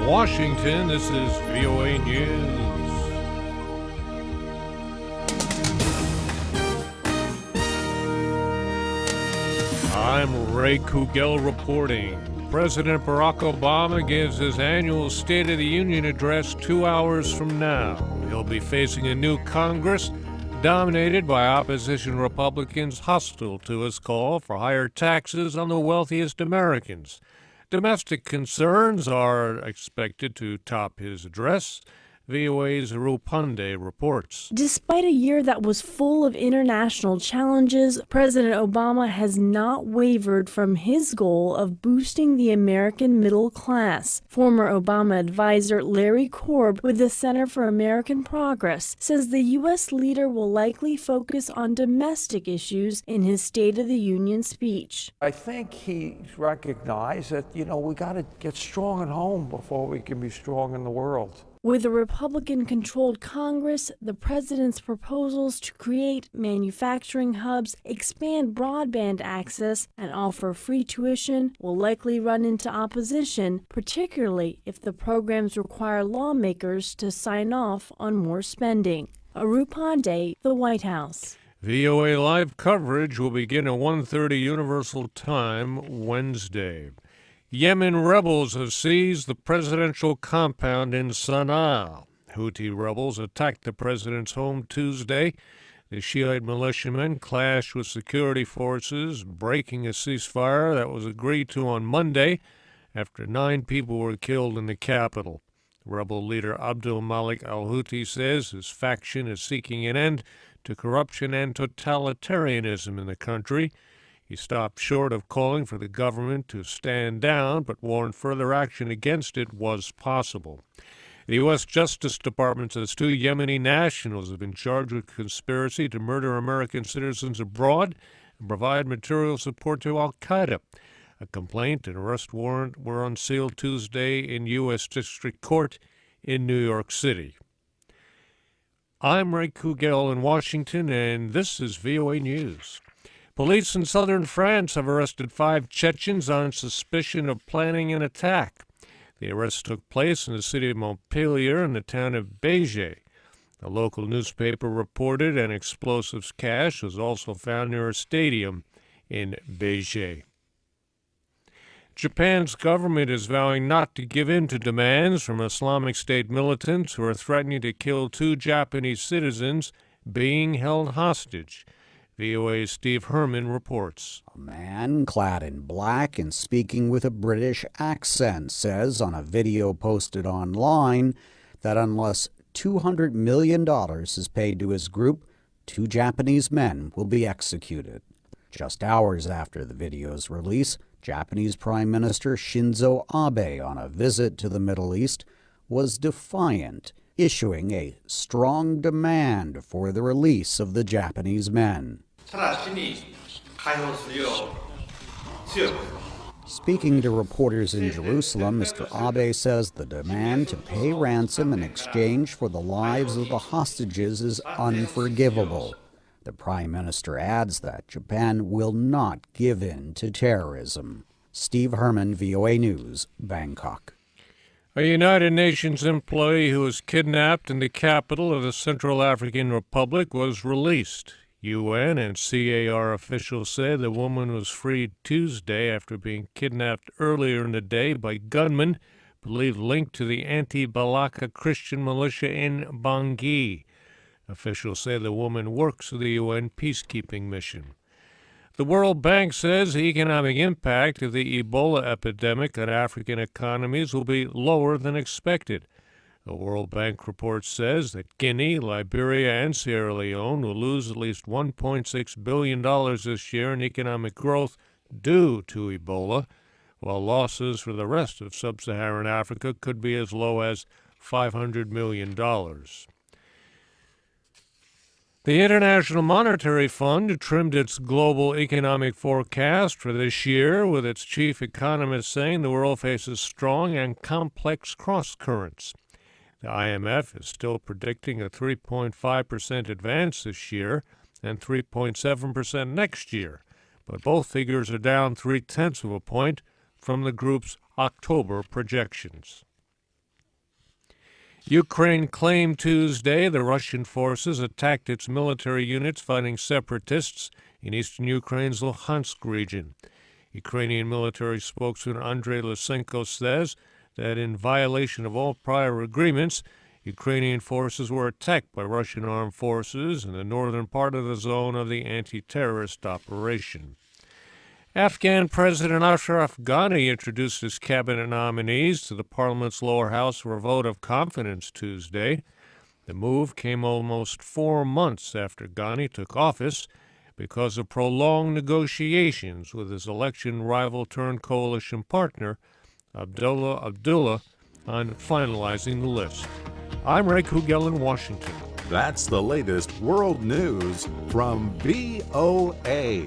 Washington, this is VOA News. I'm Ray Kouguell reporting. President Barack Obama gives his annual State of the Union address 2 hours from now. He'll be facing a new Congress dominated by opposition Republicans hostile to his call for higher taxes on the wealthiest Americans. Domestic concerns are expected to top his address. VOA's Pande reports. Despite a year that was full of international challenges, President Obama has not wavered from his goal of boosting the American middle class. Former Obama advisor Larry Korb with the Center for American Progress says the U.S. leader will likely focus on domestic issues in his State of the Union speech. I think he recognized that, we got to get strong at home before we can be strong in the world. With a Republican-controlled Congress, the president's proposals to create manufacturing hubs, expand broadband access, and offer free tuition will likely run into opposition, particularly if the programs require lawmakers to sign off on more spending. Pande, the White House. VOA live coverage will begin at 1:30 Universal Time Wednesday. Yemen rebels have seized the presidential compound in Sana'a. Houthi rebels attacked the president's home Tuesday. The Shiite militiamen clashed with security forces, breaking a ceasefire that was agreed to on Monday after 9 people were killed in the capital. Rebel leader Abdul Malik al-Houthi says his faction is seeking an end to corruption and totalitarianism in the country. He stopped short of calling for the government to stand down, but warned further action against it was possible. The U.S. Justice Department says 2 Yemeni nationals have been charged with conspiracy to murder American citizens abroad and provide material support to al-Qaeda. A complaint and arrest warrant were unsealed Tuesday in U.S. District Court in New York City. I'm Ray Kouguell in Washington, and this is VOA News. Police in southern France have arrested 5 Chechens on suspicion of planning an attack. The arrests took place in the city of Montpellier and the town of Béziers. A local newspaper reported an explosives cache was also found near a stadium in Béziers. Japan's government is vowing not to give in to demands from Islamic State militants who are threatening to kill 2 Japanese citizens being held hostage. VOA's Steve Herman reports. A man clad in black and speaking with a British accent says on a video posted online that unless $200 million is paid to his group, 2 Japanese men will be executed. Just hours after the video's release, Japanese Prime Minister Shinzo Abe, on a visit to the Middle East, was defiant, issuing a strong demand for the release of the Japanese men. Speaking to reporters in Jerusalem, Mr. Abe says the demand to pay ransom in exchange for the lives of the hostages is unforgivable. The Prime Minister adds that Japan will not give in to terrorism. Steve Herman, VOA News, Bangkok. A United Nations employee who was kidnapped in the capital of the Central African Republic was released. UN and CAR officials say the woman was freed Tuesday after being kidnapped earlier in the day by gunmen believed linked to the anti-Balaka Christian militia in Bangui. Officials say the woman works for the UN peacekeeping mission. The World Bank says the economic impact of the Ebola epidemic on African economies will be lower than expected. The World Bank report says that Guinea, Liberia, and Sierra Leone will lose at least $1.6 billion this year in economic growth due to Ebola, while losses for the rest of sub-Saharan Africa could be as low as $500 million. The International Monetary Fund trimmed its global economic forecast for this year, with its chief economist saying the world faces strong and complex cross-currents. The IMF is still predicting a 3.5% advance this year and 3.7% next year, but both figures are down 0.3 of a point from the group's October projections. Ukraine claimed Tuesday the Russian forces attacked its military units fighting separatists in eastern Ukraine's Luhansk region. Ukrainian military spokesman Andrei Lysenko says that in violation of all prior agreements, Ukrainian forces were attacked by Russian armed forces in the northern part of the zone of the anti-terrorist operation. Afghan President Ashraf Ghani introduced his cabinet nominees to the parliament's lower house for a vote of confidence Tuesday. The move came almost 4 months after Ghani took office because of prolonged negotiations with his election rival turned coalition partner, Abdullah on finalizing the list. I'm Ray Kouguell in Washington. That's the latest world news from VOA.